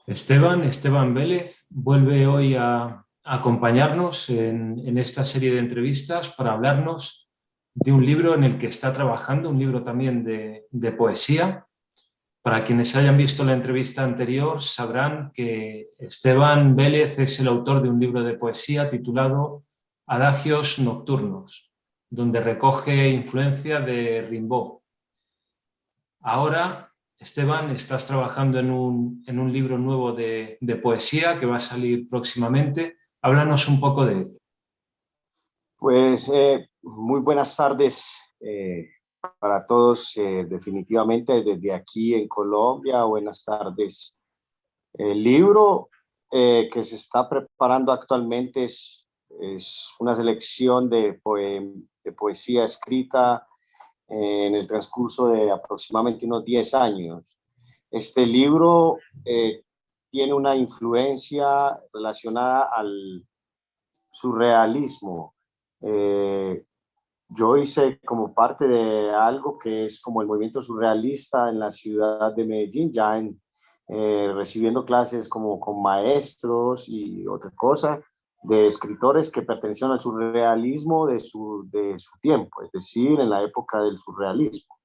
Esteban Vélez vuelve hoy a acompañarnos en esta serie de entrevistas para hablarnos de un libro en el que está trabajando, un libro también de poesía. Para quienes hayan visto la entrevista anterior sabrán que Esteban Vélez es el autor de un libro de poesía titulado Adagios Nocturnos, donde recoge influencia de Rimbaud. Ahora, Esteban, estás trabajando en un libro nuevo de poesía que va a salir próximamente. Háblanos un poco de él. Pues muy buenas tardes para todos, definitivamente desde aquí en Colombia. Buenas tardes. El libro que se está preparando actualmente es una selección de poesía escrita en el transcurso de aproximadamente unos 10 años. Este libro tiene una influencia relacionada al surrealismo. Yo hice como parte de algo que es como el movimiento surrealista en la ciudad de Medellín, ya recibiendo clases como con maestros y otra cosa, de escritores que pertenecían al surrealismo de su tiempo, es decir, en la época del surrealismo,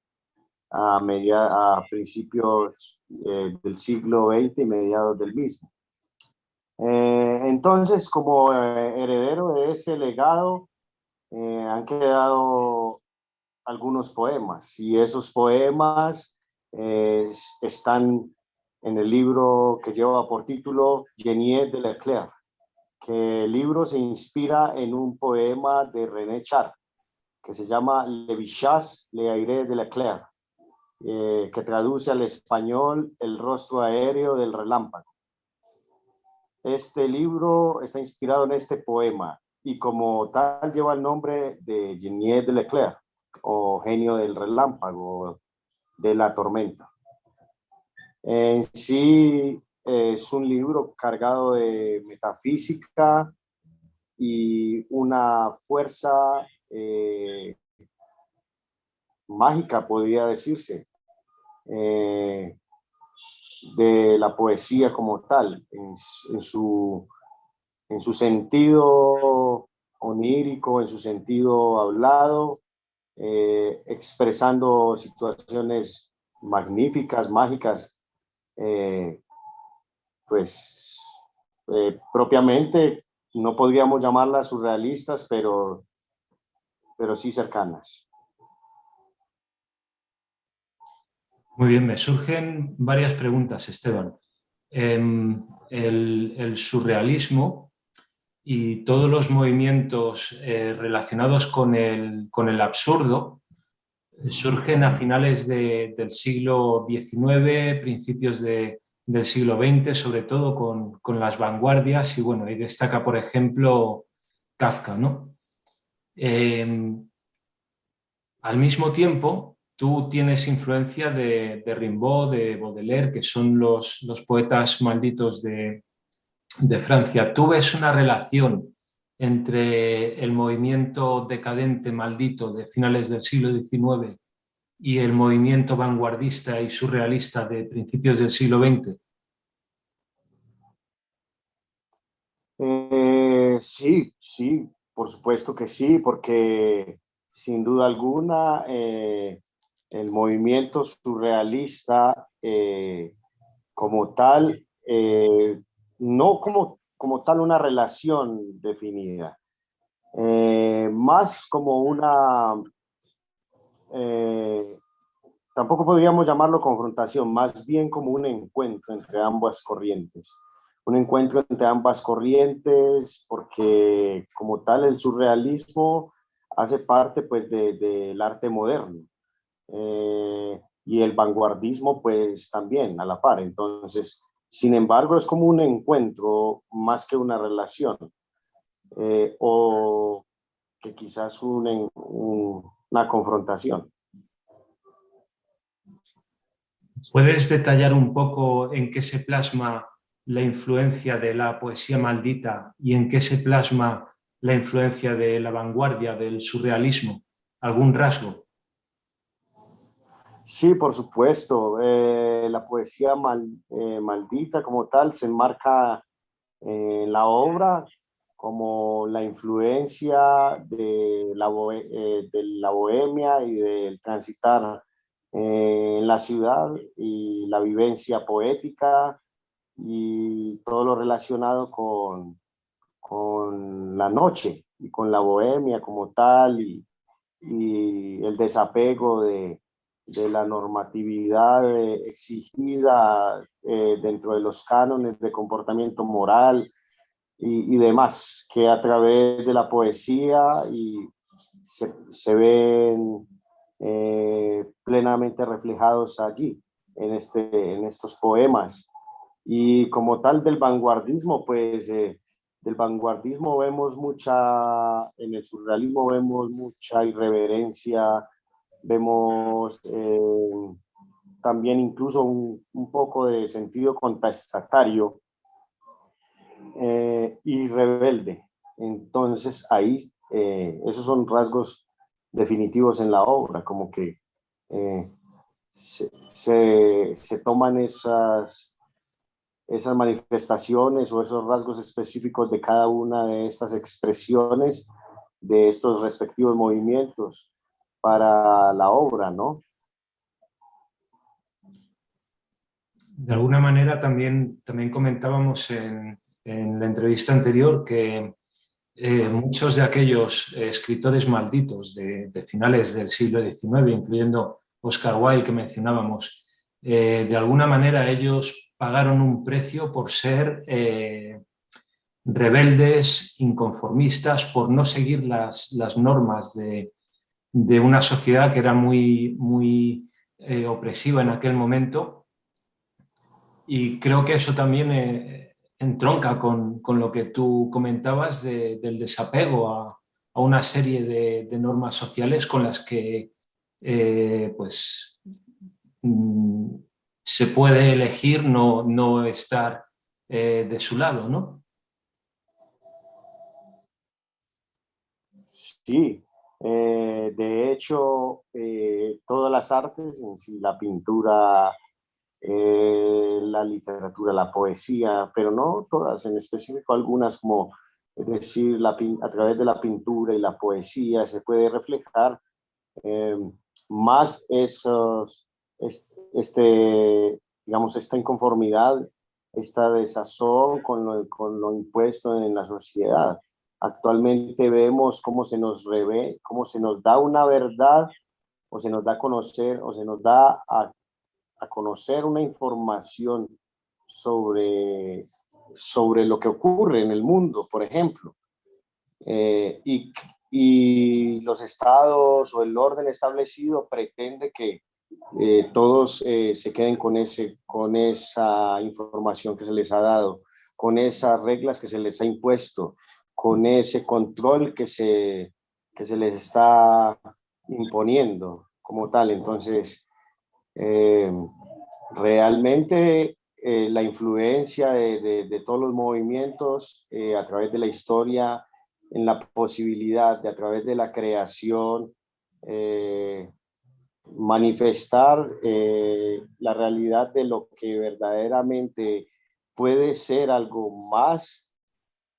a principios del siglo XX y mediados del mismo. Entonces, como heredero de ese legado, han quedado algunos poemas, y esos poemas están en el libro que lleva por título Genie de Leclerc, que el libro se inspira en un poema de René Char, que se llama Le Visage, le aire de Leclerc, que traduce al español El rostro aéreo del relámpago. Este libro está inspirado en este poema y como tal lleva el nombre de Genie de Leclerc, o genio del relámpago, de la tormenta. En sí es un libro cargado de metafísica y una fuerza mágica, podría decirse, de la poesía como tal, en su sentido onírico, en su sentido hablado, expresando situaciones magníficas, mágicas, propiamente no podríamos llamarlas surrealistas, pero sí cercanas. Muy bien, me surgen varias preguntas, Esteban. El surrealismo y todos los movimientos relacionados con el absurdo surgen a finales del siglo XIX, principios del siglo XX, sobre todo con las vanguardias, y bueno, ahí destaca, por ejemplo, Kafka, ¿no? Al mismo tiempo, tú tienes influencia de Rimbaud, de Baudelaire, que son los poetas malditos de Francia. ¿Tú ves una relación entre el movimiento decadente maldito de finales del siglo XIX y el movimiento vanguardista y surrealista de principios del siglo XX? Sí, por supuesto que sí, porque sin duda alguna el movimiento surrealista como tal, no como tal una relación definida, más como tampoco podríamos llamarlo confrontación, más bien como un encuentro entre ambas corrientes. Un encuentro entre ambas corrientes, porque como tal el surrealismo hace parte pues del arte moderno, y el vanguardismo pues también a la par. Entonces, sin embargo, es como un encuentro más que una relación, o que quizás una confrontación. ¿Puedes detallar un poco en qué se plasma la influencia de la poesía maldita y en qué se plasma la influencia de la vanguardia, del surrealismo? ¿Algún rasgo? Sí, por supuesto. La poesía maldita como tal se enmarca en la obra como la influencia de la bohemia y del transitar en la ciudad y la vivencia poética y todo lo relacionado con la noche y con la bohemia como tal y el desapego de la normatividad exigida dentro de los cánones de comportamiento moral y demás, que a través de la poesía se ven plenamente reflejados allí, en estos poemas. Y como tal del vanguardismo, pues del vanguardismo vemos mucha, en el surrealismo vemos mucha irreverencia, vemos también incluso un poco de sentido contestatario y rebelde. Entonces ahí esos son rasgos definitivos en la obra, como que eh, se toman esas manifestaciones o esos rasgos específicos de cada una de estas expresiones de estos respectivos movimientos para la obra, ¿no? De alguna manera también comentábamos en la entrevista anterior que muchos de aquellos escritores malditos de finales del siglo XIX, incluyendo Oscar Wilde que mencionábamos, de alguna manera ellos pagaron un precio por ser rebeldes, inconformistas, por no seguir las normas de una sociedad que era muy opresiva en aquel momento. Y creo que eso también entronca con lo que tú comentabas del desapego a una serie de normas sociales con las que pues, mm, se puede elegir no estar de su lado, ¿no? Sí, de hecho, todas las artes, en sí, la pintura, la literatura, la poesía, pero no todas, en específico algunas como, es decir, a través de la pintura y la poesía se puede reflejar eh, más digamos, esta inconformidad, esta desazón con lo impuesto en la sociedad. Actualmente vemos cómo se nos cómo se nos da una verdad o se nos da a conocer o se nos da a conocer una información sobre, sobre lo que ocurre en el mundo, por ejemplo. Eh, y, y los estados o el orden establecido pretende que todos se queden con esa información que se les ha dado, con esas reglas que se les ha impuesto, con ese control que se les está imponiendo como tal. Entonces, eh, realmente la influencia de todos los movimientos a través de la historia, en la posibilidad de a través de la creación, manifestar la realidad de lo que verdaderamente puede ser algo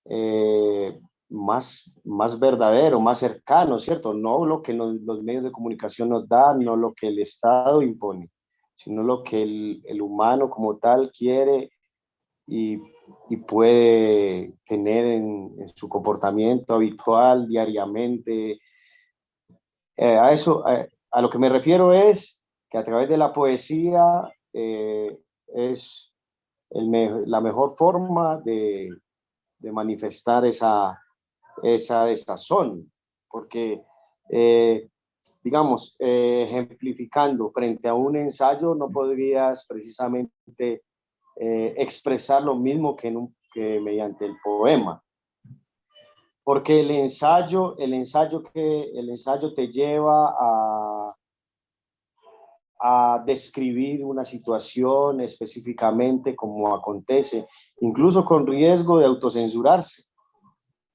eh, más verdadero, más cercano, ¿cierto? No lo que los medios de comunicación nos dan, no lo que el Estado impone, sino lo que el humano como tal quiere y, y puede tener en su comportamiento habitual, diariamente. A lo que me refiero es que a través de la poesía es la mejor forma de manifestar esa desazón, porque, digamos, ejemplificando, frente a un ensayo no podrías precisamente expresar lo mismo que mediante el poema, porque el ensayo te lleva a describir una situación específicamente como acontece, incluso con riesgo de autocensurarse.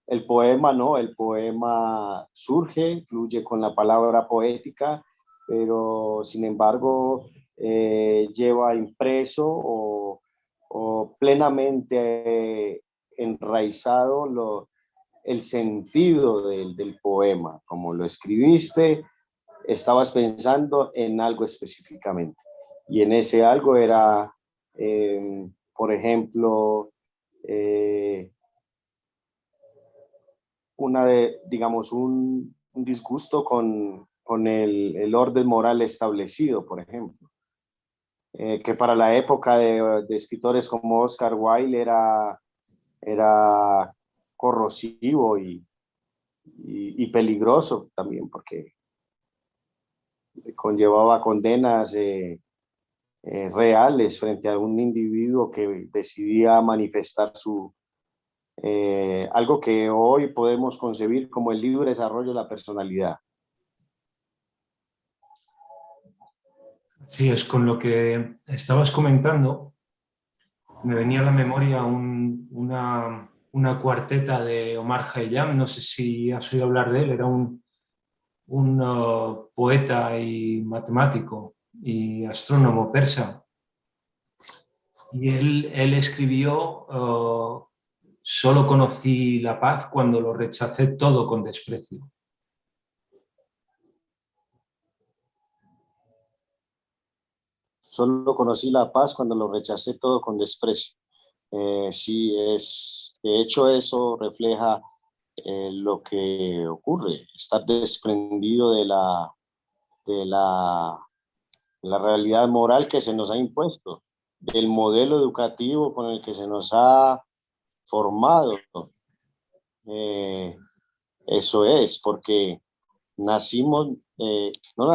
El poema no, el poema surge, fluye con la palabra poética pero sin embargo lleva impreso o plenamente enraizado el sentido del poema. Como lo escribiste, estabas pensando en algo específicamente. Y en ese algo era, por ejemplo, digamos, un disgusto con el orden moral establecido, por ejemplo. Que para la época de escritores como Oscar Wilde era corrosivo y peligroso también, porque conllevaba condenas reales frente a un individuo que decidía manifestar algo que hoy podemos concebir como el libre desarrollo de la personalidad. Sí, es con lo que estabas comentando. Me venía a la memoria una cuarteta de Omar Khayyam, no sé si has oído hablar de él, era un poeta y matemático y astrónomo persa. Y él escribió, solo conocí la paz cuando lo rechacé todo con desprecio. Solo conocí la paz cuando lo rechacé todo con desprecio. Sí, de hecho eso refleja lo que ocurre, estar desprendido de la realidad moral que se nos ha impuesto, del modelo educativo con el que se nos ha formado. Eh, Eso es, porque nacimos, no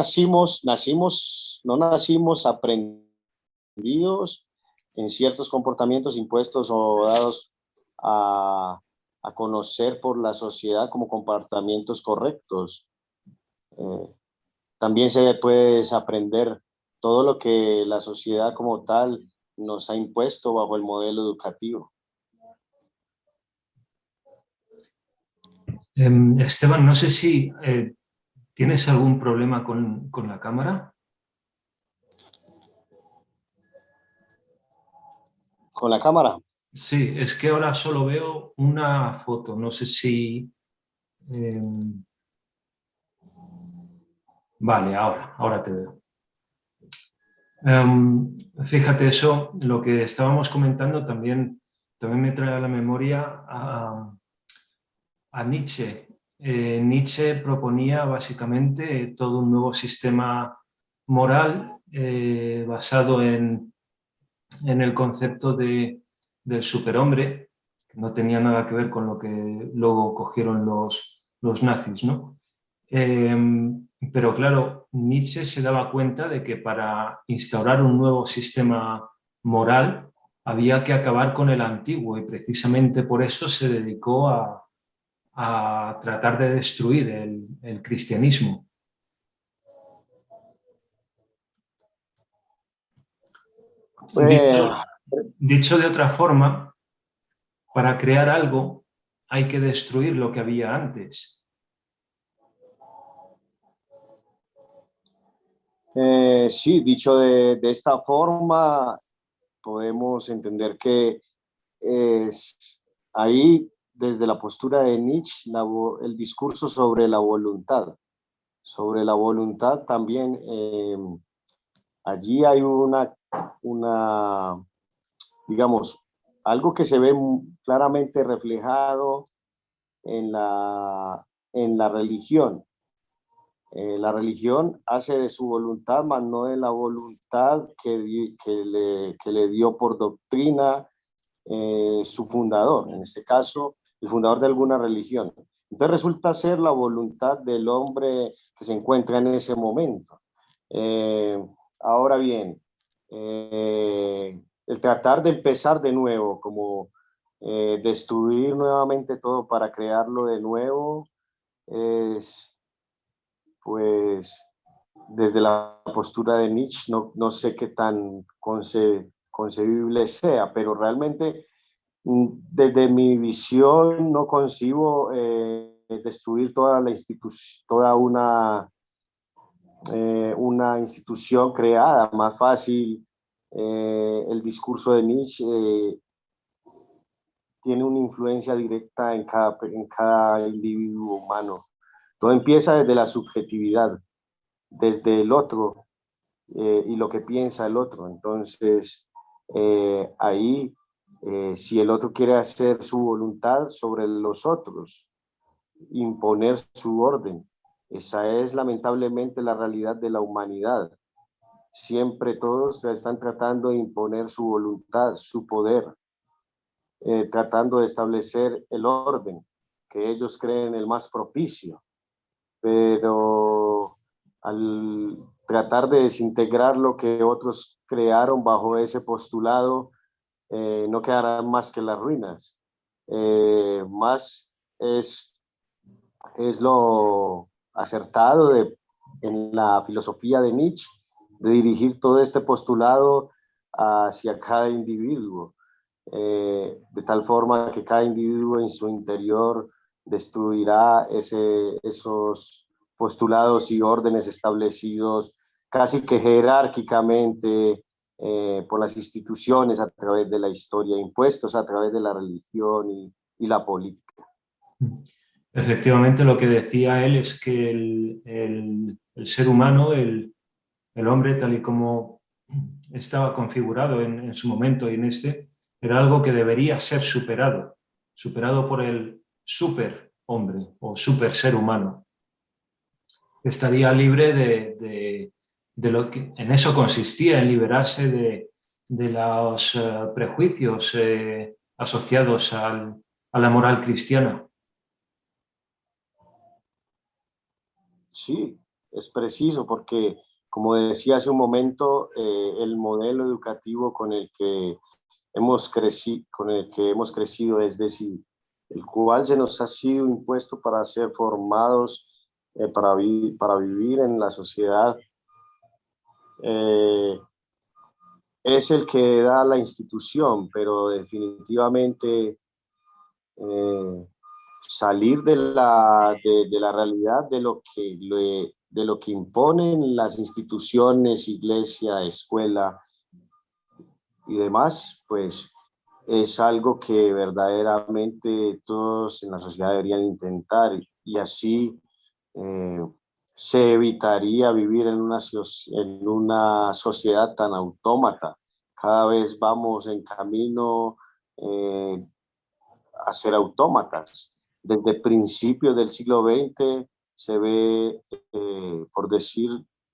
nacimos aprendidos en ciertos comportamientos impuestos o dados a conocer por la sociedad como comportamientos correctos. También se puede desaprender todo lo que la sociedad como tal nos ha impuesto bajo el modelo educativo. Esteban, no sé si tienes algún problema con la cámara. Con la cámara. Sí, es que ahora solo veo una foto, no sé si... eh, vale, ahora te veo. Fíjate, eso, lo que estábamos comentando también me trae a la memoria a Nietzsche. Nietzsche proponía básicamente todo un nuevo sistema moral basado en el concepto del superhombre, que no tenía nada que ver con lo que luego cogieron los nazis, ¿no? Pero claro, Nietzsche se daba cuenta de que para instaurar un nuevo sistema moral había que acabar con el antiguo y precisamente por eso se dedicó a tratar de destruir el cristianismo. Eh, Dicho de otra forma, para crear algo hay que destruir lo que había antes. sí, dicho de esta forma, podemos entender que es ahí, desde la postura de Nietzsche, el discurso sobre la voluntad también, allí hay una, digamos, algo que se ve claramente reflejado en en la religión. La religión hace de su voluntad, mas no de la voluntad que le dio por doctrina su fundador, en este caso, el fundador de alguna religión. Entonces resulta ser la voluntad del hombre que se encuentra en ese momento. Eh, Ahora bien, el tratar de empezar de nuevo, como destruir nuevamente todo para crearlo de nuevo, es pues desde la postura de Nietzsche no sé qué tan concebible sea, pero realmente desde mi visión no concibo destruir toda la institución, toda una institución creada, más fácil. El discurso de Nietzsche tiene una influencia directa en cada individuo humano. Todo empieza desde la subjetividad, desde el otro y lo que piensa el otro. Entonces, ahí, si el otro quiere hacer su voluntad sobre los otros, imponer su orden, esa es lamentablemente la realidad de la humanidad. Siempre todos están tratando de imponer su voluntad, su poder, tratando de establecer el orden que ellos creen el más propicio, pero al tratar de desintegrar lo que otros crearon bajo ese postulado, no quedarán más que las ruinas. Más es lo acertado en la filosofía de Nietzsche, de dirigir todo este postulado hacia cada individuo, de tal forma que cada individuo en su interior destruirá esos postulados y órdenes establecidos casi que jerárquicamente por las instituciones a través de la historia, impuestos a través de la religión y la política. Efectivamente, lo que decía él es que el ser humano, el hombre, tal y como estaba configurado en su momento y en este, era algo que debería ser superado, superado por el superhombre o super ser humano. Estaría libre de lo que en eso consistía, en liberarse de los prejuicios asociados a la moral cristiana. Sí, es preciso porque, como decía hace un momento, el modelo educativo con el que hemos crecido, es decir, el cual se nos ha sido impuesto para ser formados, para vivir en la sociedad, es el que da la institución, pero definitivamente salir de la realidad de lo que imponen las instituciones, iglesia, escuela y demás, pues es algo que verdaderamente todos en la sociedad deberían intentar, y así se evitaría vivir en una sociedad tan autómata. Cada vez vamos en camino a ser autómatas. Desde principios del siglo XX se ve, por decir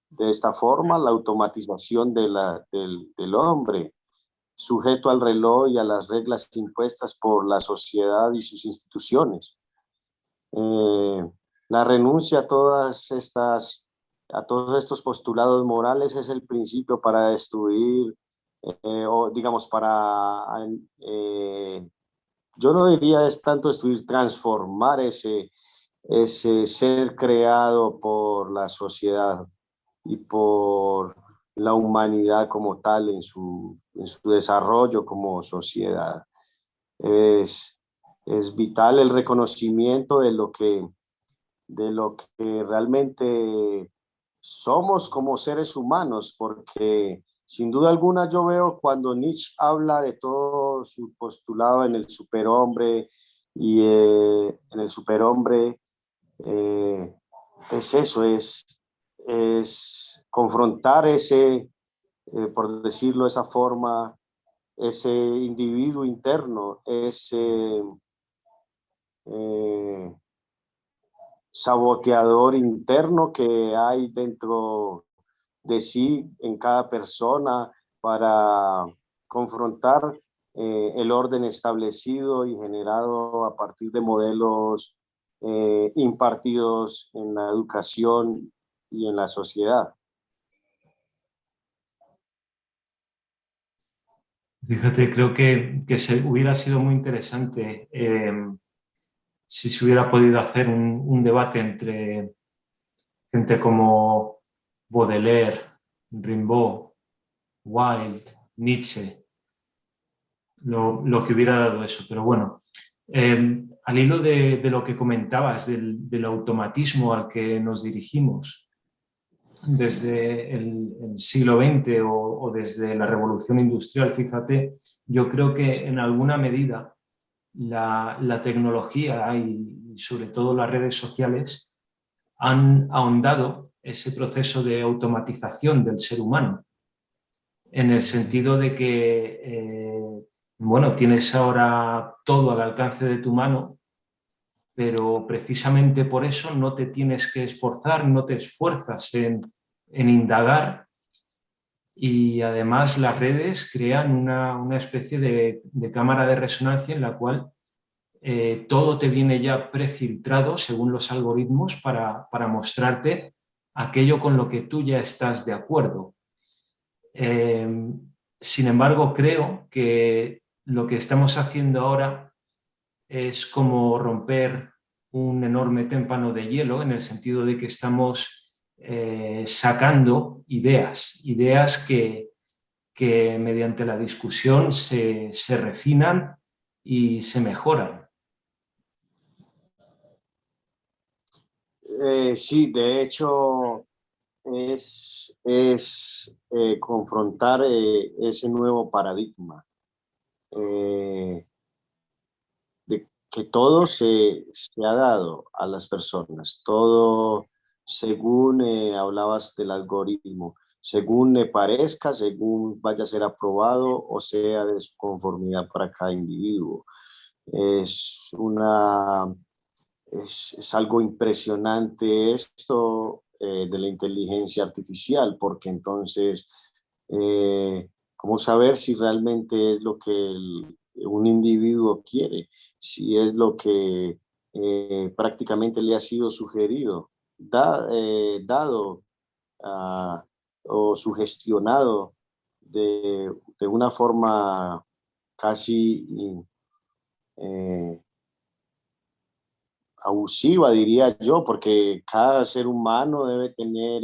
de esta forma, la automatización del hombre, sujeto al reloj y a las reglas impuestas por la sociedad y sus instituciones. La renuncia a todos estos postulados morales es el principio para destruir, o digamos, yo no diría es tanto destruir, transformar ese ser creado por la sociedad y por la humanidad como tal en su desarrollo como sociedad. Es vital el reconocimiento de lo que realmente somos como seres humanos, porque sin duda alguna yo veo cuando Nietzsche habla de todo su postulado en el superhombre y en el superhombre, es eso, es confrontar por decirlo de esa forma, ese individuo interno, ese saboteador interno que hay dentro de sí en cada persona para confrontar el orden establecido y generado a partir de modelos impartidos en la educación y en la sociedad. Fíjate, creo que hubiera sido muy interesante si se hubiera podido hacer un debate entre gente como Baudelaire, Rimbaud, Wilde, Nietzsche, lo que hubiera dado eso. Pero bueno, al hilo de lo que comentabas, del automatismo al que nos dirigimos, desde el siglo XX o desde la revolución industrial, fíjate, yo creo que en alguna medida la tecnología y sobre todo las redes sociales han ahondado ese proceso de automatización del ser humano, en el sentido de que, bueno, tienes ahora todo al alcance de tu mano, pero precisamente por eso no te tienes que esforzar, no te esfuerzas en indagar, y además las redes crean una especie de cámara de resonancia en la cual todo te viene ya prefiltrado según los algoritmos para mostrarte aquello con lo que tú ya estás de acuerdo. Sin embargo, creo que lo que estamos haciendo ahora es como romper un enorme témpano de hielo, en el sentido de que estamos sacando ideas que mediante la discusión se refinan y se mejoran. Sí, de hecho, es confrontar ese nuevo paradigma de que todo se ha dado a las personas, todo según hablabas del algoritmo, según le parezca, según vaya a ser aprobado o sea de su conformidad para cada individuo. Es una es algo impresionante esto de la inteligencia artificial, porque entonces, ¿cómo saber si realmente es lo que un individuo quiere? Si es lo que prácticamente le ha sido sugerido, dado uh, o sugestionado de una forma casi eh, abusiva, diría yo, porque cada ser humano debe tener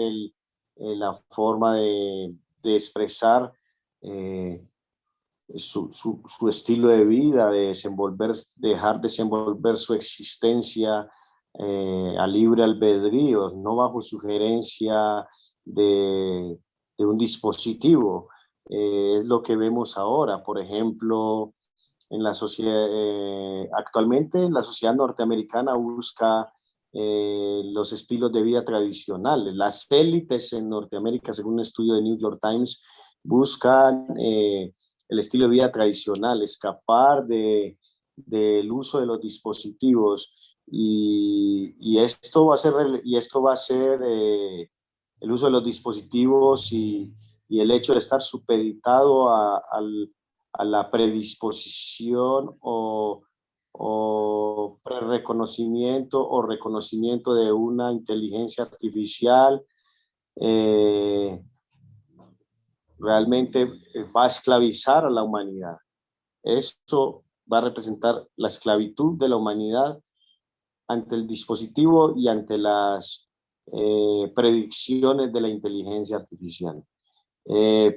la forma de expresar eh, su estilo de vida, de dejar desenvolver su existencia a libre albedrío, no bajo sugerencia de un dispositivo. Es lo que vemos ahora, por ejemplo, en la sociedad, actualmente la sociedad norteamericana busca los estilos de vida tradicionales. Las élites en Norteamérica, según un estudio de New York Times, buscan el estilo de vida tradicional, escapar del uso de los dispositivos y esto va a ser el uso de los dispositivos y el hecho de estar supeditado a la predisposición o pre-reconocimiento o reconocimiento de una inteligencia artificial realmente va a esclavizar a la humanidad. Esto va a representar la esclavitud de la humanidad ante el dispositivo y ante las predicciones de la inteligencia artificial.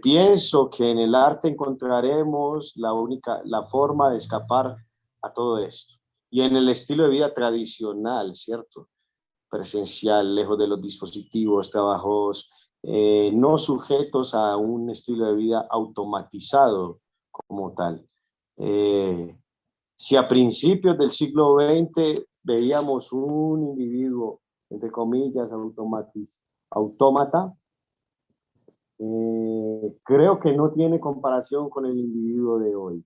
Pienso que en el arte encontraremos la forma de escapar a todo esto. Y en el estilo de vida tradicional, ¿cierto? Presencial, lejos de los dispositivos, trabajos no sujetos a un estilo de vida automatizado como tal. Si a principios del siglo XX veíamos un individuo, entre comillas, autómata, creo que no tiene comparación con el individuo de hoy,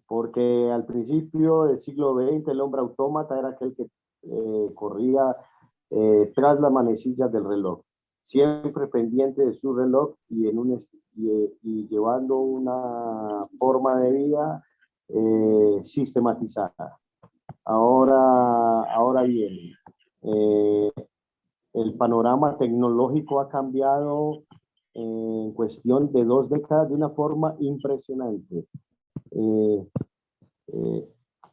porque al principio del siglo XX el hombre autómata era aquel que corría tras las manecillas del reloj, siempre pendiente de su reloj y llevando una forma de vida sistematizada. Ahora bien, el panorama tecnológico ha cambiado en cuestión de 2 décadas de una forma impresionante.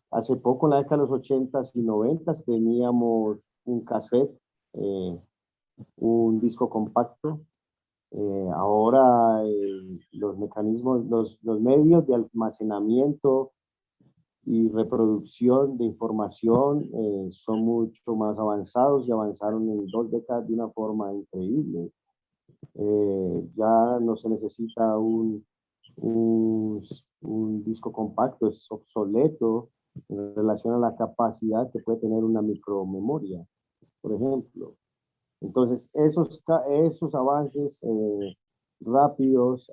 Hace poco, en la década de los 80s y 90s, teníamos un cassette, un disco compacto. Ahora los mecanismos, los medios de almacenamiento y reproducción de información son mucho más avanzados y avanzaron en 2 décadas de una forma increíble. Ya no se necesita un disco compacto, es obsoleto en relación a la capacidad que puede tener una micromemoria, por ejemplo. Entonces, esos avances rápidos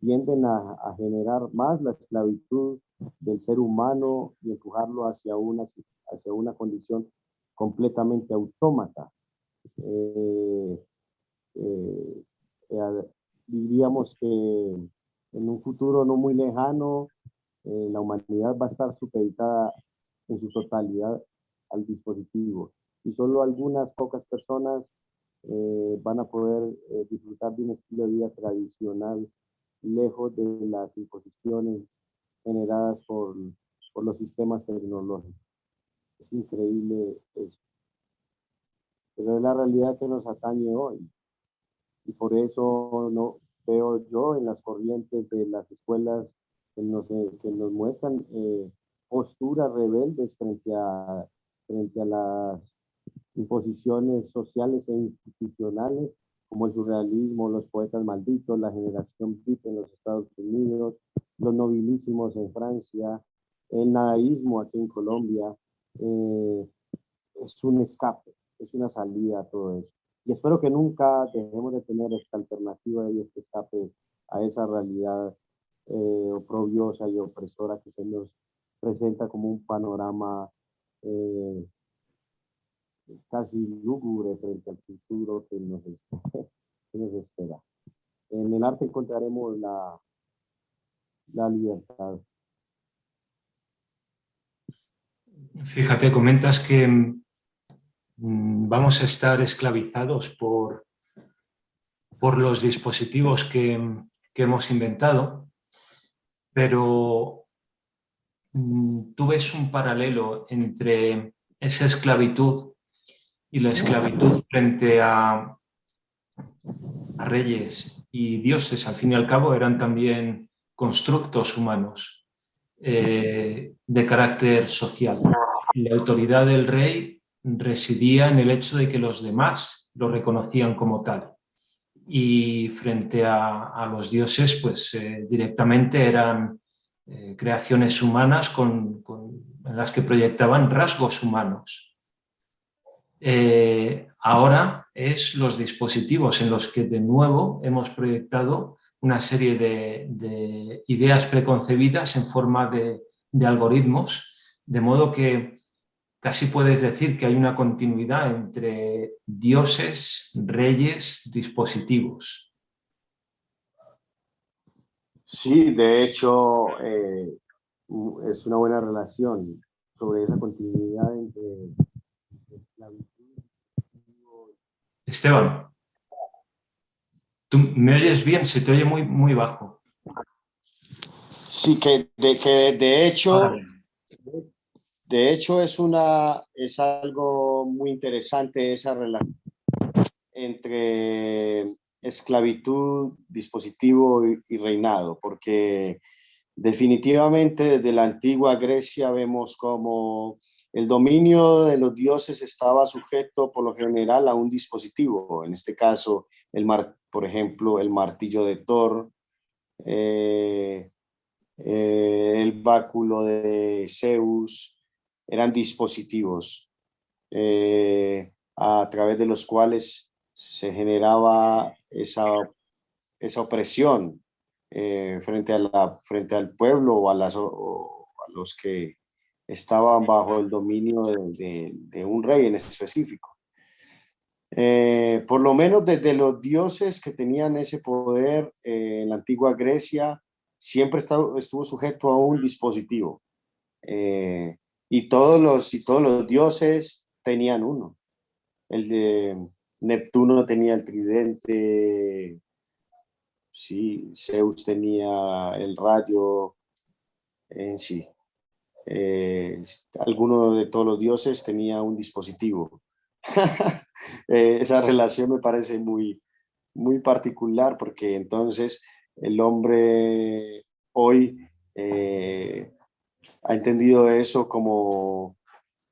tienden a generar más la esclavitud del ser humano y empujarlo hacia una condición completamente autómata. Eh, eh, Diríamos que en un futuro no muy lejano, la humanidad va a estar supeditada en su totalidad al dispositivo y solo algunas pocas personas van a poder disfrutar de un estilo de vida tradicional lejos de las imposiciones generadas por los sistemas tecnológicos. Es increíble eso, pero es la realidad que nos atañe hoy y por eso no veo yo en las corrientes de las escuelas que nos muestran posturas rebeldes frente a las imposiciones sociales e institucionales, como el surrealismo, los poetas malditos, la generación beat en los Estados Unidos, los nobilísimos en Francia, el nadaísmo aquí en Colombia. Es un escape, es una salida a todo eso. Y espero que nunca dejemos de tener esta alternativa y este escape a esa realidad oprobiosa y opresora que se nos presenta como un panorama casi lúgubre frente al futuro que nos espera. En el arte encontraremos la libertad. Fíjate, comentas que vamos a estar esclavizados por los dispositivos que hemos inventado, pero tú ves un paralelo entre esa esclavitud y la esclavitud frente a reyes y dioses. Al fin y al cabo eran también constructos humanos de carácter social. La autoridad del rey residía en el hecho de que los demás lo reconocían como tal. Y frente a los dioses, pues directamente eran creaciones humanas en las que proyectaban rasgos humanos. Ahora es los dispositivos en los que de nuevo hemos proyectado una serie de ideas preconcebidas en forma de algoritmos, de modo que casi puedes decir que hay una continuidad entre dioses, reyes, dispositivos. Sí, de hecho, es una buena relación sobre esa continuidad entre esclavitud y Esteban, ¿tú me oyes bien? Se te oye muy, muy bajo. sí, que Ahora bien. de hecho es algo muy interesante esa relación entre esclavitud, dispositivo y reinado, porque definitivamente desde la antigua Grecia vemos como el dominio de los dioses estaba sujeto por lo general a un dispositivo, en este caso, por ejemplo, el martillo de Thor, eh, el báculo de Zeus, eran dispositivos a través de los cuales se generaba esa opresión frente al pueblo o a los que estaban bajo el dominio de un rey en específico. Por lo menos desde los dioses que tenían ese poder en la antigua Grecia, siempre estuvo sujeto a un dispositivo. Eh, y todos los dioses tenían uno. El de Neptuno tenía el tridente, sí, Zeus tenía el rayo en sí. Eh, Alguno de todos los dioses tenía un dispositivo. Esa relación me parece muy particular porque entonces el hombre hoy ha entendido eso como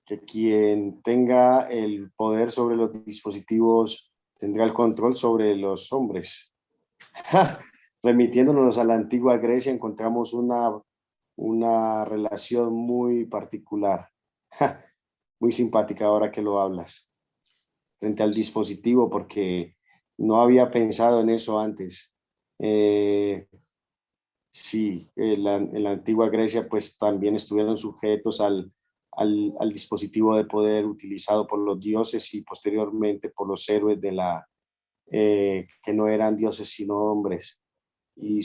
que quien tenga el poder sobre los dispositivos tendrá el control sobre los hombres. Remitiéndonos a la antigua Grecia, encontramos una relación muy particular, muy simpática ahora que lo hablas, frente al dispositivo, porque no había pensado en eso antes. Sí, en la antigua Grecia pues también estuvieron sujetos al dispositivo de poder utilizado por los dioses y posteriormente por los héroes que no eran dioses sino hombres. Y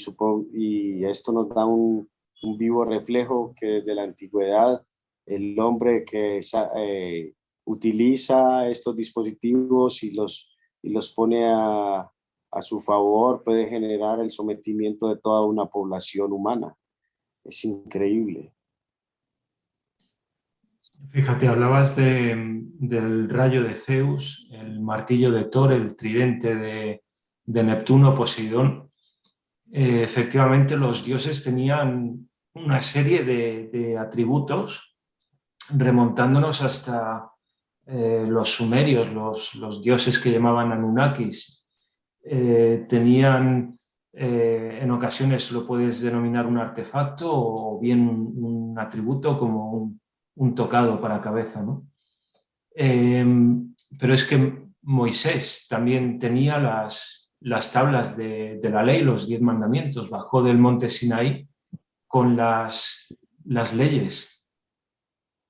esto nos da un vivo reflejo que desde la antigüedad el hombre que utiliza estos dispositivos y los pone a su favor puede generar el sometimiento de toda una población humana. Es increíble. Fíjate, hablabas del rayo de Zeus, el martillo de Thor, el tridente de Neptuno, Poseidón. Efectivamente, los dioses tenían una serie de atributos remontándonos hasta los sumerios, los dioses que llamaban Anunnakis. Tenían, en ocasiones lo puedes denominar un artefacto o bien un atributo como un tocado para cabeza, ¿no? Pero es que Moisés también tenía las tablas de la ley, los 10 mandamientos, bajó del monte Sinaí con las leyes.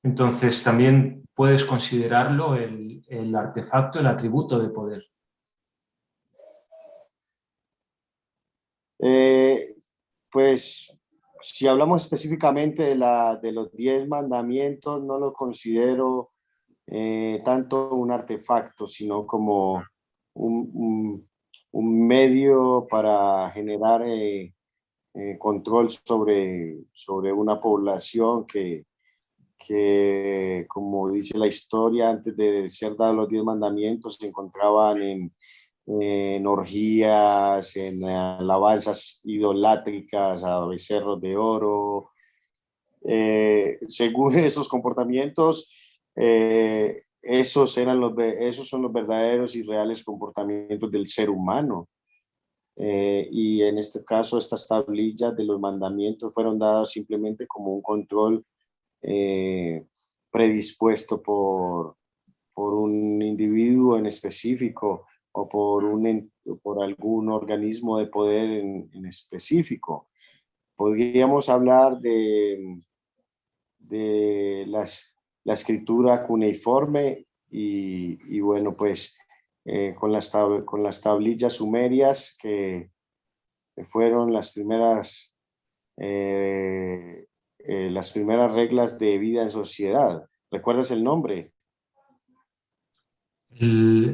Entonces también puedes considerarlo el artefacto, el atributo de poder. Eh, pues si hablamos específicamente de los 10 mandamientos, no lo considero tanto un artefacto, sino como un, un, un medio para generar control sobre una población que, como dice la historia, antes de ser dados los 10 mandamientos, se encontraban en orgías, en alabanzas idolátricas a becerros de oro. Según esos comportamientos, esos son los verdaderos y reales comportamientos del ser humano. Y en este caso, estas tablillas de los mandamientos fueron dadas simplemente como un control predispuesto por un individuo en específico o por algún organismo de poder en específico. Podríamos hablar de la escritura cuneiforme y bueno, pues con las tablillas sumerias que fueron las primeras reglas de vida en sociedad. ¿Recuerdas el nombre?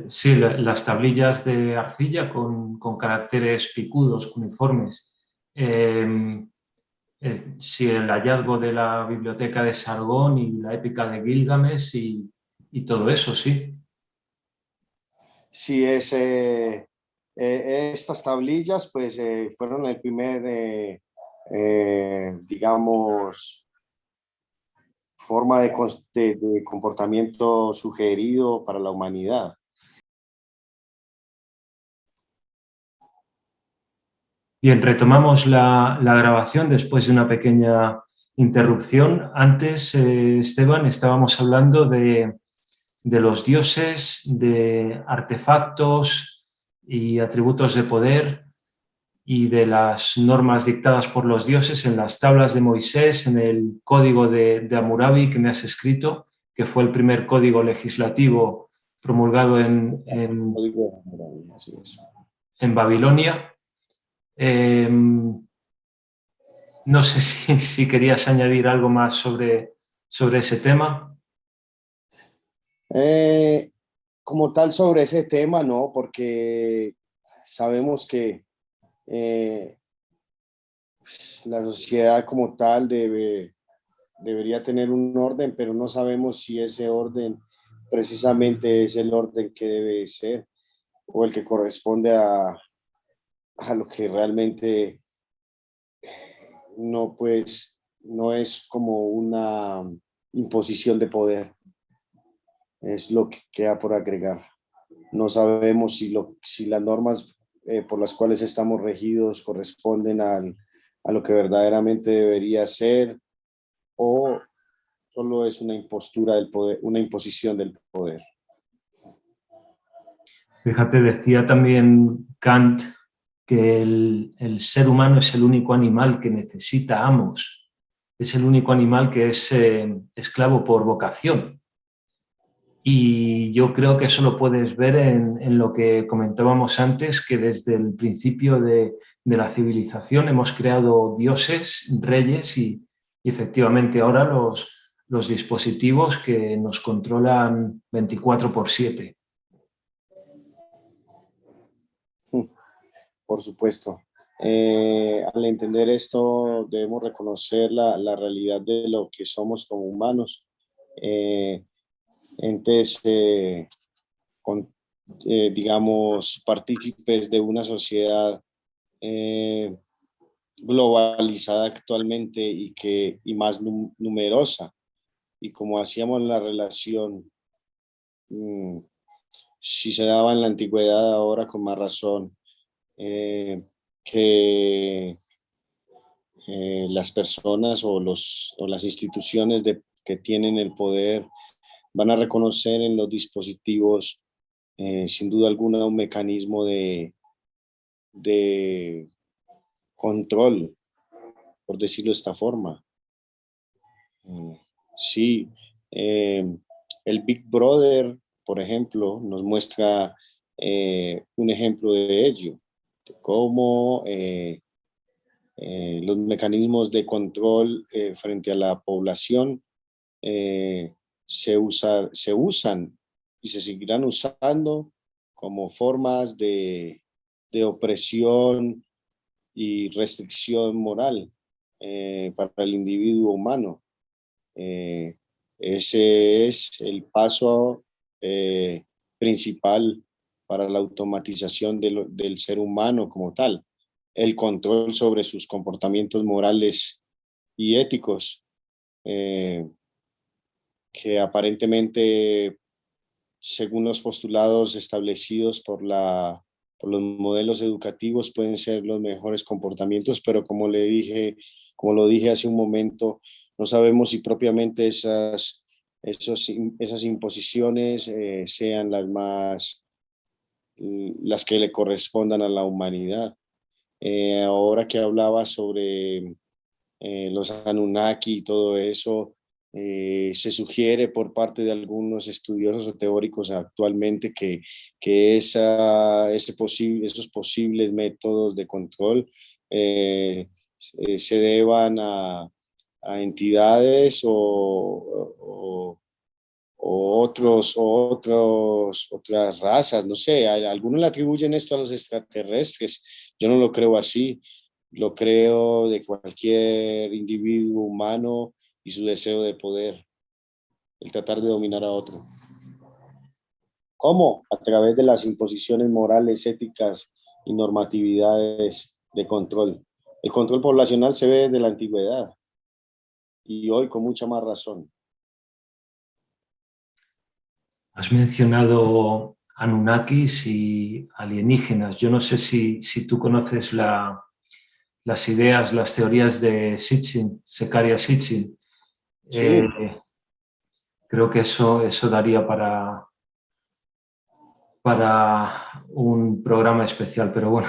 Sí, las tablillas de arcilla con caracteres picudos, cuneiformes. Sí, el hallazgo de la biblioteca de Sargón y la épica de Gilgamesh y todo eso, sí. Sí, estas tablillas pues fueron el primer, digamos, forma de comportamiento sugerido para la humanidad. Bien, retomamos la grabación después de una pequeña interrupción. Antes, Esteban, estábamos hablando de los dioses, de artefactos y atributos de poder y de las normas dictadas por los dioses en las tablas de Moisés, en el código de Hammurabi que me has escrito, que fue el primer código legislativo promulgado en Babilonia. No sé si querías añadir algo más sobre ese tema. Como tal sobre ese tema, no, porque sabemos que la sociedad como tal debería tener un orden, pero no sabemos si ese orden precisamente es el orden que debe ser o el que corresponde a lo que realmente no, pues, no es como una imposición de poder. Es lo que queda por agregar. no sabemos si las normas por las cuales estamos regidos corresponden a lo que verdaderamente debería ser, o solo es una impostura del poder, una imposición del poder. Fíjate, decía también Kant que el ser humano es el único animal que necesita amos, es el único animal que es esclavo por vocación. Y yo creo que eso lo puedes ver en lo que comentábamos antes, que desde el principio de la civilización hemos creado dioses, reyes y efectivamente ahora los dispositivos que nos controlan 24/7. Por supuesto. Al entender esto, debemos reconocer la realidad de lo que somos como humanos, entes, digamos, partícipes de una sociedad globalizada actualmente y más numerosa. Y como hacíamos la relación, si se daba en la antigüedad, ahora con más razón, que las personas o las instituciones que tienen el poder van a reconocer en los dispositivos, sin duda alguna, un mecanismo de control, por decirlo de esta forma. Sí, el Big Brother, por ejemplo, nos muestra un ejemplo de ello, de cómo los mecanismos de control frente a la población se usan y se seguirán usando como formas de opresión y restricción moral para el individuo humano. Ese es el paso principal para la automatización del ser humano como tal, el control sobre sus comportamientos morales y éticos, que aparentemente, según los postulados establecidos por los modelos educativos, pueden ser los mejores comportamientos, pero como lo dije hace un momento, no sabemos si propiamente esas imposiciones sean las que le correspondan a la humanidad. Ahora que hablaba sobre los Anunnaki y todo eso, se sugiere por parte de algunos estudiosos o teóricos actualmente que esos posibles métodos de control se deban a entidades otras razas, no sé, algunos le atribuyen esto a los extraterrestres, yo no lo creo así, lo creo de cualquier individuo humano y su deseo de poder, el tratar de dominar a otro. ¿Cómo? A través de las imposiciones morales, éticas y normatividades de control. El control poblacional se ve desde la antigüedad y hoy con mucha más razón. Has mencionado Anunnakis y alienígenas. Yo no sé si tú conoces las ideas, las teorías de Sitchin, Zecharia Sitchin. Sí. Creo que eso daría para un programa especial, pero bueno,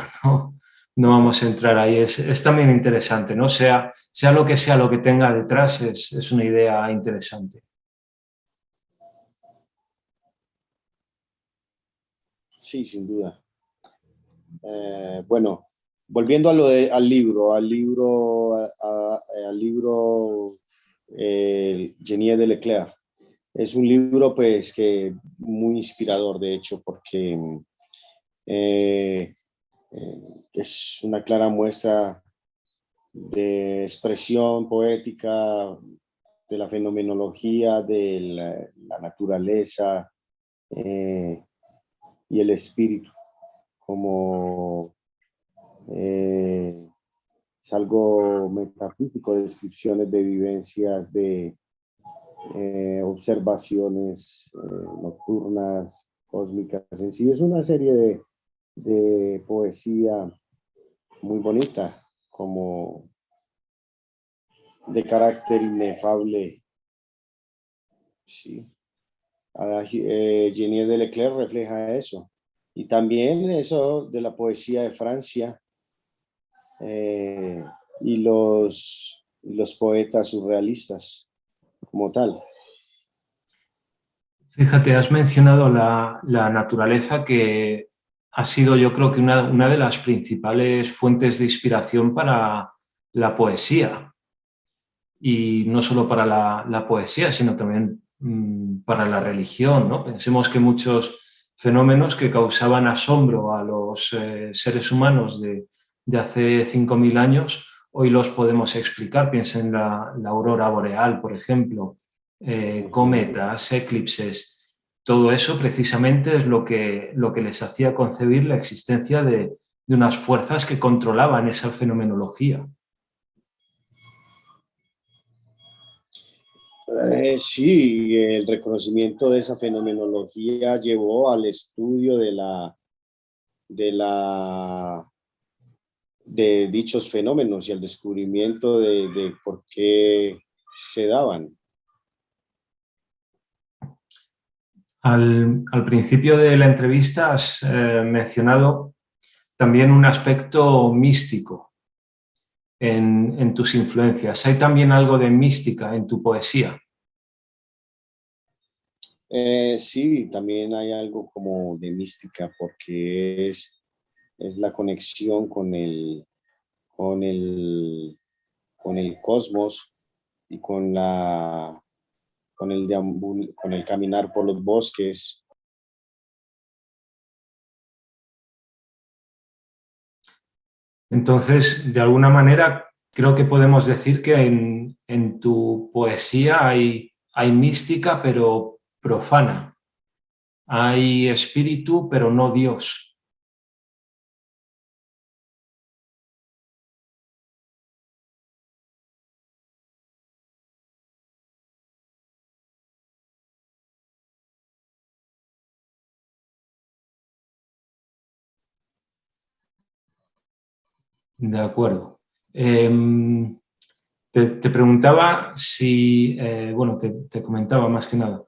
no vamos a entrar ahí. Es también interesante, ¿no? Sea lo que tenga detrás, es una idea interesante. Sí, sin duda. Bueno, volviendo al libro Genie de Leclerc. Es un libro pues que muy inspirador, de hecho, porque eh, es una clara muestra de expresión poética de la fenomenología de la naturaleza y el espíritu, como es algo metafísico, de descripciones de vivencias, de observaciones nocturnas, cósmicas. En sí es una serie de poesía muy bonita, como de carácter inefable, sí. Genie de Leclerc refleja eso. Y también eso de la poesía de Francia eh, y los poetas surrealistas como tal. Fíjate, has mencionado la naturaleza, que ha sido, yo creo que una de las principales fuentes de inspiración para la poesía. Y no solo para la poesía, sino también para la religión, ¿no? Pensemos que muchos fenómenos que causaban asombro a los seres humanos de hace 5.000 años, hoy los podemos explicar. Piensa en la aurora boreal, por ejemplo, cometas, eclipses. Todo eso precisamente es lo que les hacía concebir la existencia de unas fuerzas que controlaban esa fenomenología. Sí, el reconocimiento de esa fenomenología llevó al estudio de la de dichos fenómenos y al descubrimiento de por qué se daban. Al principio de la entrevista has mencionado también un aspecto místico en tus influencias. ¿Hay también algo de mística en tu poesía? Sí, también hay algo como de mística porque es la conexión con el, con el cosmos y con el caminar por los bosques. Entonces, de alguna manera, creo que podemos decir que en tu poesía hay mística, pero profana. Hay espíritu, pero no Dios. De acuerdo. Te preguntaba si, bueno, te comentaba más que nada,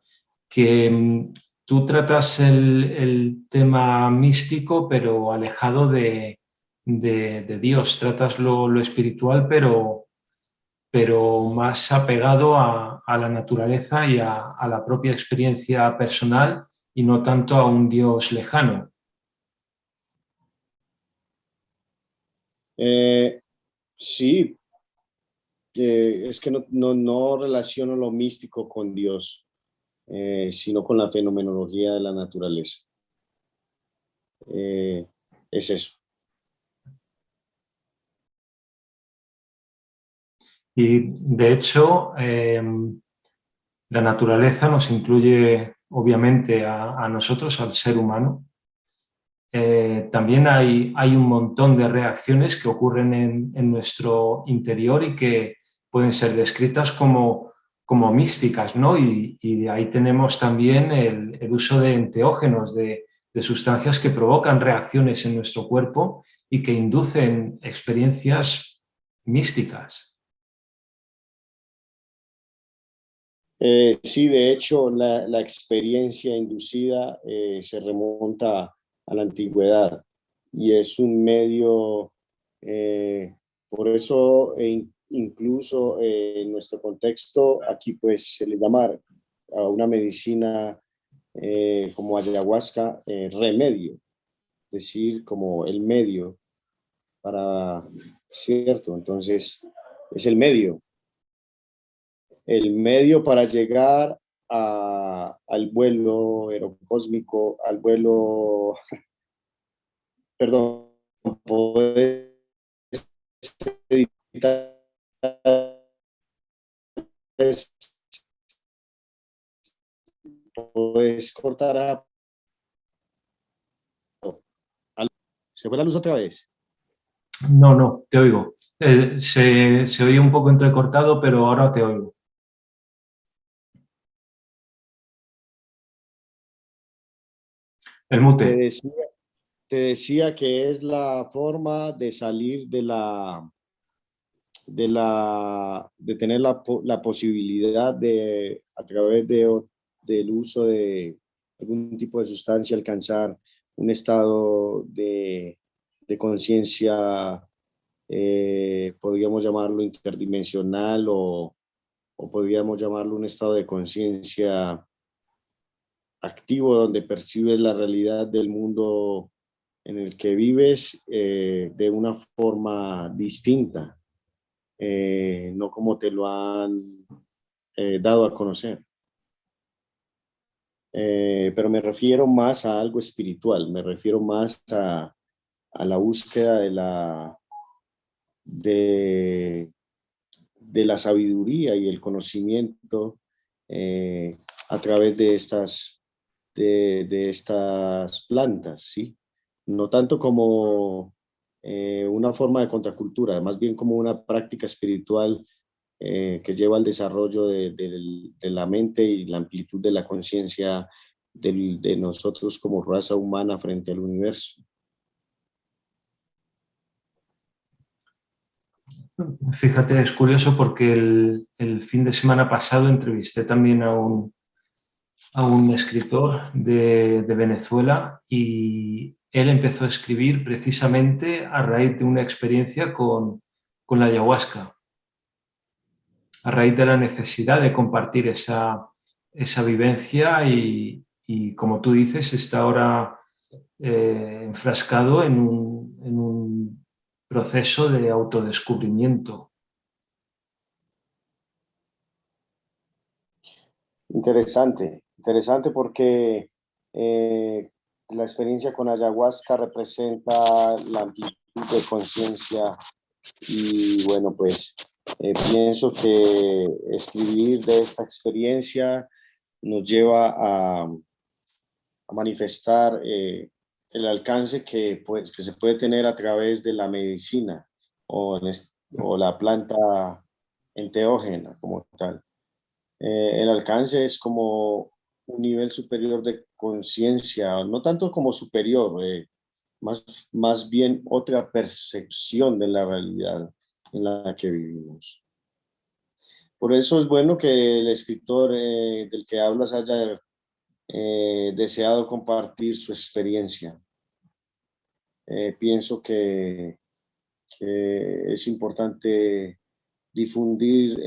que tú tratas el tema místico, pero alejado de Dios. Tratas lo espiritual, pero más apegado a la naturaleza y a la propia experiencia personal, y no tanto a un Dios lejano. Eh, sí, es que no relaciono lo místico con Dios, sino con la fenomenología de la naturaleza. Eh, es eso. Y de hecho, la naturaleza nos incluye obviamente a nosotros, al ser humano. También hay un montón de reacciones que ocurren en nuestro interior y que pueden ser descritas como místicas, ¿no? Y de ahí tenemos también el uso de enteógenos, de sustancias que provocan reacciones en nuestro cuerpo y que inducen experiencias místicas. Sí, de hecho, la experiencia inducida se remonta a la antigüedad y es un medio, por eso incluso en nuestro contexto aquí pues se le llama a una medicina como ayahuasca remedio, es decir, como el medio para, cierto, entonces es el medio para llegar al vuelo aerocósmico, al vuelo, perdón, puedes editar, puedes cortar a... ¿Se fue la luz otra vez? No, te oigo. Se oye un poco entrecortado, pero ahora te oigo. El Te mute. decía, te decía que es la forma de salir de tener la posibilidad de, a través del uso de algún tipo de sustancia, alcanzar un estado de conciencia, podríamos llamarlo interdimensional o podríamos llamarlo un estado de conciencia activo donde percibes la realidad del mundo en el que vives de una forma distinta, no como te lo han dado a conocer. Pero me refiero más a algo espiritual, me refiero más a la búsqueda de, de la sabiduría y el conocimiento a través de estas plantas, ¿sí? No tanto como una forma de contracultura, más bien como una práctica espiritual que lleva al desarrollo de la mente y la amplitud de la conciencia de nosotros como raza humana frente al universo. Fíjate, es curioso porque el fin de semana pasado entrevisté también a un escritor de Venezuela y él empezó a escribir precisamente a raíz de una experiencia con la ayahuasca, a raíz de la necesidad de compartir esa vivencia y, como tú dices, está ahora enfrascado en un proceso de autodescubrimiento. Interesante, interesante porque la experiencia con ayahuasca representa la amplitud de conciencia y bueno, pues pienso que escribir de esta experiencia nos lleva a manifestar el alcance pues, que se puede tener a través de la medicina o la planta enteógena como tal. El alcance es como un nivel superior de conciencia, no tanto como superior, más bien otra percepción de la realidad en la que vivimos. Por eso es bueno que el escritor del que hablas haya deseado compartir su experiencia. Pienso que es importante difundir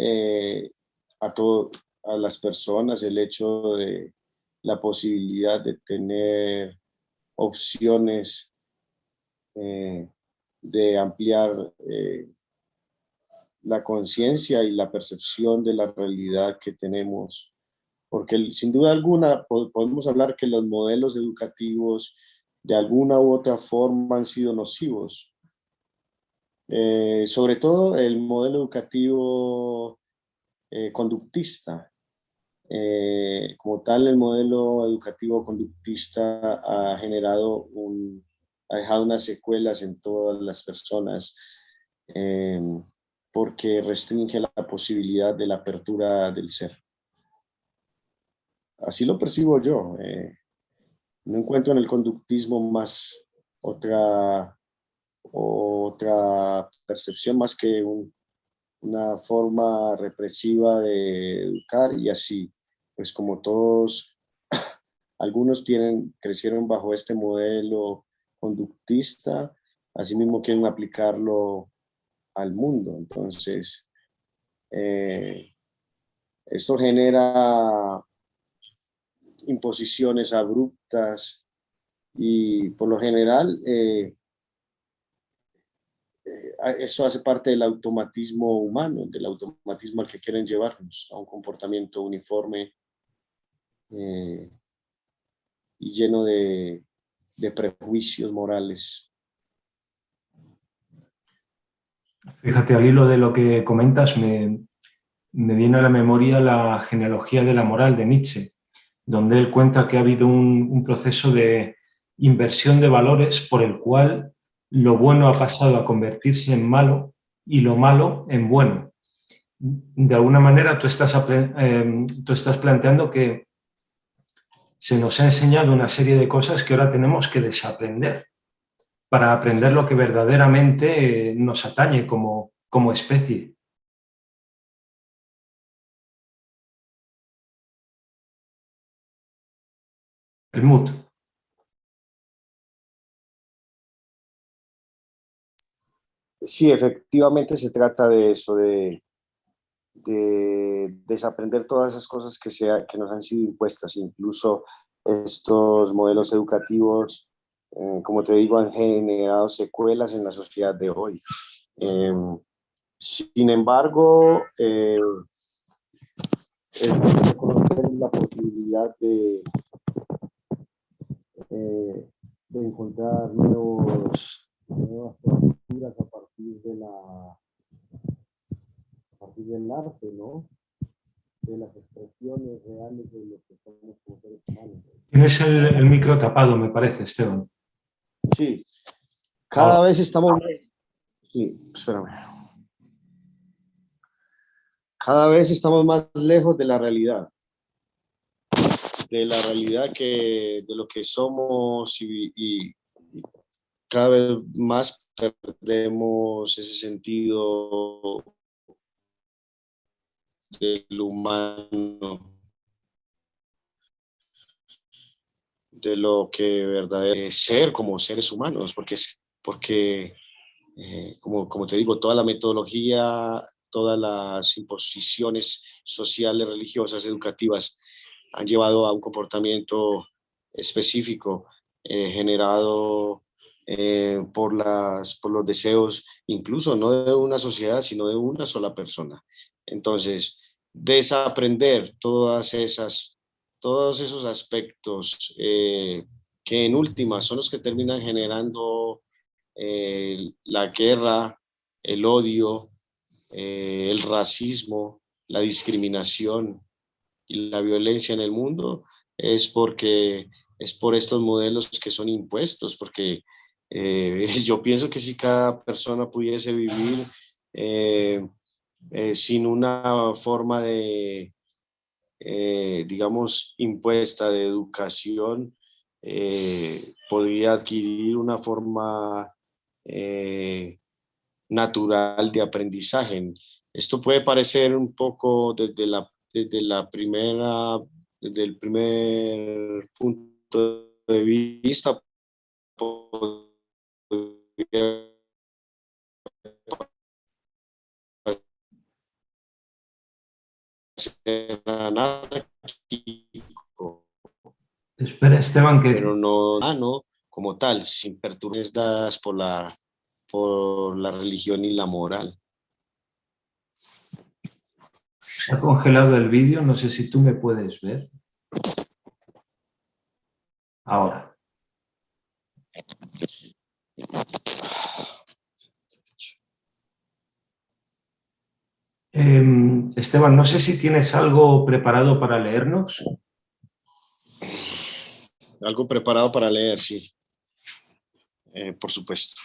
a las personas el hecho de la posibilidad de tener opciones de ampliar la conciencia y la percepción de la realidad que tenemos. Porque sin duda alguna podemos hablar que los modelos educativos de alguna u otra forma han sido nocivos. Sobre todo el modelo educativo conductista. Como tal, el modelo educativo conductista ha dejado unas secuelas en todas las personas porque restringe la posibilidad de la apertura del ser. Así lo percibo yo. No encuentro en el conductismo más otra percepción más que una forma represiva de educar y así, pues como todos, algunos crecieron bajo este modelo conductista, así mismo quieren aplicarlo al mundo. Entonces, esto genera imposiciones abruptas y por lo general eso hace parte del automatismo humano, del automatismo al que quieren llevarnos, a un comportamiento uniforme y lleno de prejuicios morales. Fíjate, al hilo de lo que comentas, me viene a la memoria la genealogía de la moral de Nietzsche, donde él cuenta que ha habido un proceso de inversión de valores por el cual lo bueno ha pasado a convertirse en malo y lo malo en bueno. De alguna manera tú estás planteando que se nos ha enseñado una serie de cosas que ahora tenemos que desaprender para aprender lo que verdaderamente nos atañe como especie. El mood. Sí, efectivamente se trata de eso, de desaprender todas esas cosas que nos han sido impuestas, incluso estos modelos educativos, como te digo, han generado secuelas en la sociedad de hoy. Eh, Sin embargo, reconocer la posibilidad de encontrar nuevas posturas a partir del arte, ¿no? De las expresiones reales de lo que somos como seres humanos. Tienes el micro tapado, me parece, Esteban. Sí, cada Ahora. vez estamos... Sí, espérame. Cada vez estamos más lejos de la realidad de lo que somos y cada vez más perdemos ese sentido del humano, de lo que verdaderamente es ser como seres humanos, porque como te digo, toda la metodología, todas las imposiciones sociales, religiosas, educativas, han llevado a un comportamiento específico generado por los deseos, incluso no de una sociedad, sino de una sola persona. Entonces, desaprender todos esos aspectos que en última son los que terminan generando la guerra, el odio, el racismo, la discriminación y la violencia en el mundo, es por estos modelos que son impuestos, porque yo pienso que si cada persona pudiese vivir sin una forma digamos, impuesta de educación, podría adquirir una forma natural de aprendizaje. Esto puede parecer un poco desde el primer punto de vista, anárquico, Espera, Esteban, pero que no como tal, sin perturbaciones dadas por la religión y la moral. se ha congelado el vídeo, no sé si tú me puedes ver. Ahora. Esteban, no sé si tienes algo preparado para leernos. Algo preparado para leer, sí, por supuesto.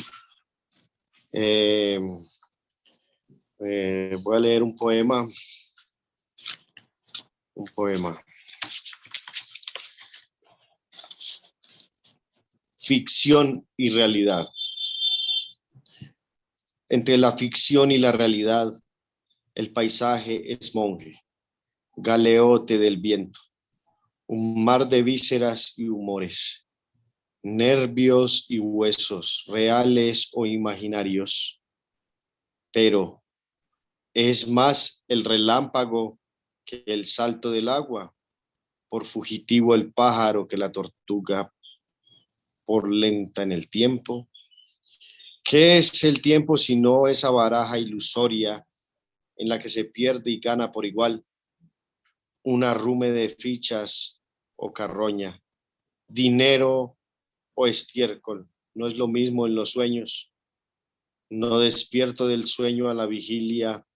Voy a leer un poema. Ficción y realidad. Entre la ficción y la realidad, el paisaje es monje, galeote del viento, un mar de vísceras y humores, nervios y huesos, reales o imaginarios. Pero es más el relámpago que el salto del agua, por fugitivo el pájaro que la tortuga, por lenta en el tiempo. ¿Qué es el tiempo sino esa baraja ilusoria en la que se pierde y gana por igual un arrume de fichas o carroña, dinero o estiércol? No es lo mismo en los sueños. No despierto del sueño a la vigilia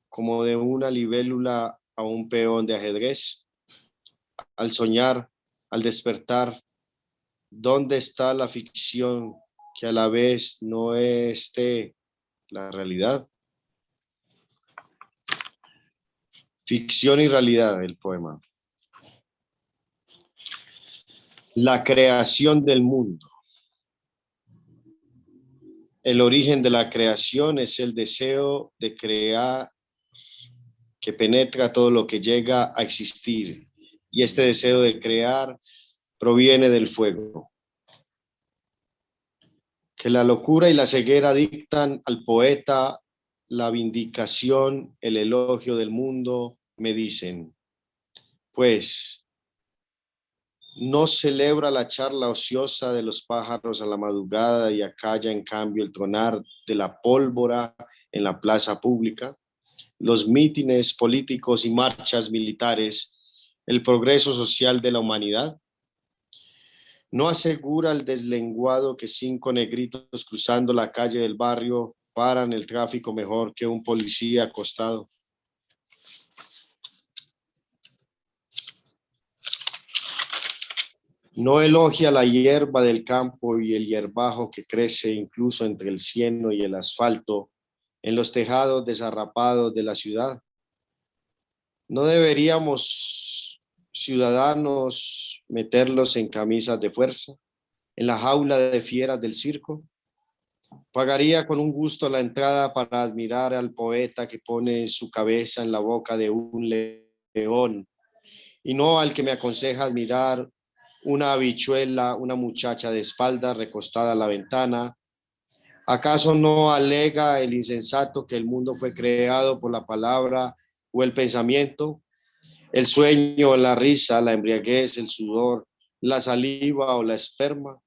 como de una libélula a un peón de ajedrez. Al soñar, al despertar, ¿dónde está la ficción que a la vez no esté la realidad? Ficción y realidad, el poema. La creación del mundo. El origen de la creación es el deseo de crear que penetra todo lo que llega a existir. Y este deseo de crear proviene del fuego. Que la locura y la ceguera dictan al poeta la vindicación, el elogio del mundo, me dicen. Pues no celebra la charla ociosa de los pájaros a la madrugada y acalla en cambio el tronar de la pólvora en la plaza pública, los mítines políticos y marchas militares, el progreso social de la humanidad. No asegura el deslenguado que 5 negritos cruzando la calle del barrio paran el tráfico mejor que un policía acostado. No elogia la hierba del campo y el hierbajo que crece incluso entre el cieno y el asfalto en los tejados desarrapados de la ciudad. No deberíamos, ciudadanos, meterlos en camisas de fuerza, en la jaula de fieras del circo. Pagaría con un gusto la entrada para admirar al poeta que pone su cabeza en la boca de un león y no al que me aconseja admirar una habichuela, una muchacha de espalda recostada a la ventana. ¿Acaso no alega el insensato que el mundo fue creado por la palabra o el pensamiento, el sueño, la risa, la embriaguez, el sudor, la saliva o la esperma,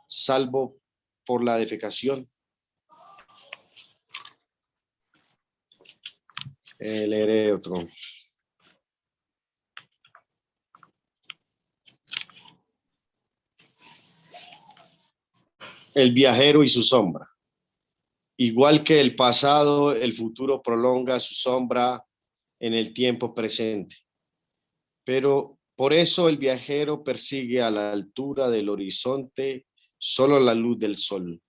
salvo por la defecación? Leeré otro. El viajero y su sombra. Igual que el pasado, el futuro prolonga su sombra en el tiempo presente. Pero por eso el viajero persigue a la altura del horizonte solo la luz del sol.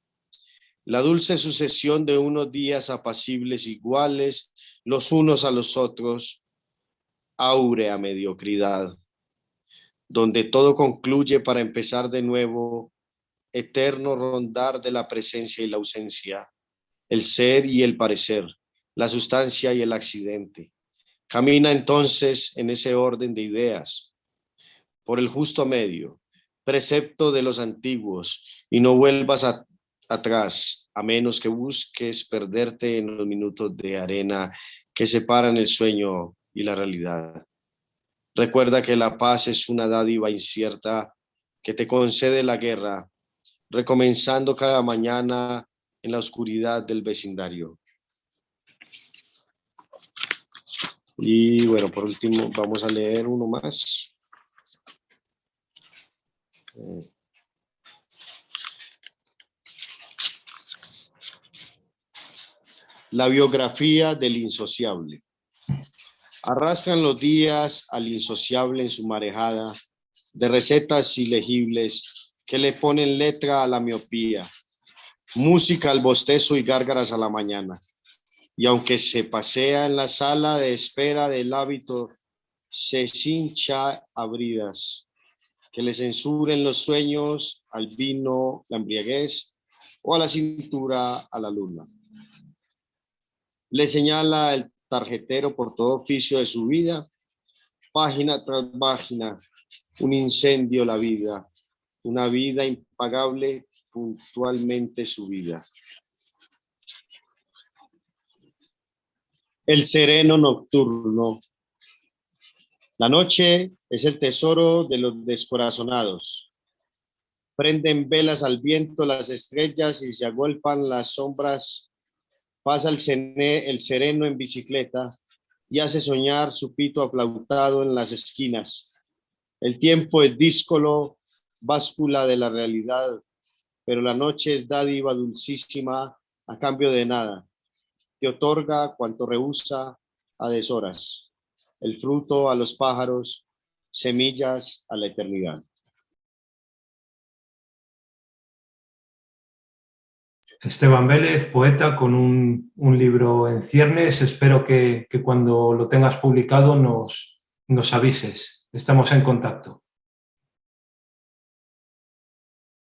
La dulce sucesión de unos días apacibles iguales los unos a los otros, áurea mediocridad, donde todo concluye para empezar de nuevo, eterno rondar de la presencia y la ausencia, el ser y el parecer, la sustancia y el accidente. Camina entonces en ese orden de ideas, por el justo medio, precepto de los antiguos, y no vuelvas atrás, a menos que busques perderte en los minutos de arena que separan el sueño y la realidad. Recuerda que la paz es una dádiva incierta que te concede la guerra, recomenzando cada mañana en la oscuridad del vecindario. Y bueno, por último vamos a leer uno más. La biografía del insociable. Arrastran los días al insociable en su marejada de recetas ilegibles que le ponen letra a la miopía, música al bostezo y gárgaras a la mañana. Y aunque se pasea en la sala de espera del hábito, se cincha a bridas que le censuren los sueños, al vino, la embriaguez o a la cintura a la luna. Le señala el tarjetero por todo oficio de su vida, página tras página, un incendio la vida, una vida impagable puntualmente su vida. El sereno nocturno. La noche es el tesoro de los descorazonados. Prenden velas al viento las estrellas y se agolpan las sombras. Pasa el sereno en bicicleta y hace soñar su pito aplautado en las esquinas. El tiempo es díscolo, báscula de la realidad, pero la noche es dádiva dulcísima a cambio de nada. Te otorga cuanto rehúsa a deshoras, el fruto a los pájaros, semillas a la eternidad. Esteban Vélez, poeta con un libro en ciernes. Espero que cuando lo tengas publicado nos avises. Estamos en contacto.